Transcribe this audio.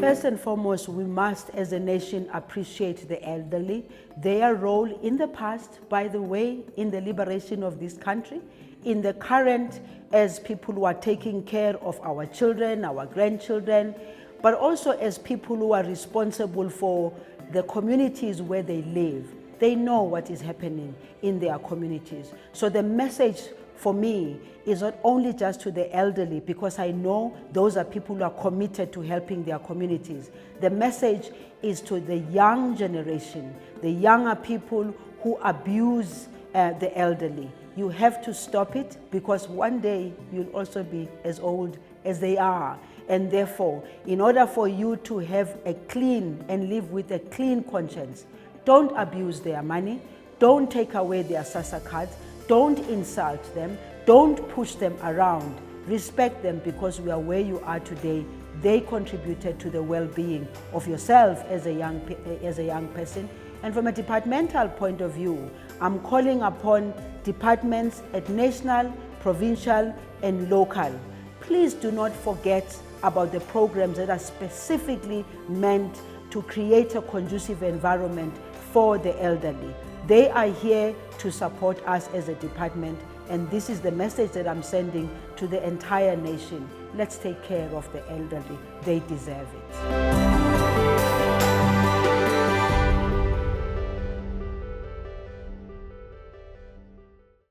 First and foremost, we must, as a nation, appreciate the elderly, their role in the past, by the way, in the liberation of this country, in the current, as people who are taking care of our children, our grandchildren, but also as people who are responsible for the communities where they live. They know what is happening in their communities. So the message for me is not only just to the elderly, because I know those are people who are committed to helping their communities. The message is to the young generation, the younger people who abuse the elderly. You have to stop it, because one day you'll also be as old as they are. And therefore, in order for you to have a clean and live with a clean conscience, don't abuse their money, don't take away their SASSA cards, don't insult them, don't push them around. Respect them, because we are where you are today. They contributed to the well-being of yourself as a young person. And from a departmental point of view, I'm calling upon departments at national, provincial, and local. Please do not forget about the programs that are specifically meant to create a conducive environment for the elderly. They are here to support us as a department, and this is the message that I'm sending to the entire nation. Let's take care of the elderly. They deserve it.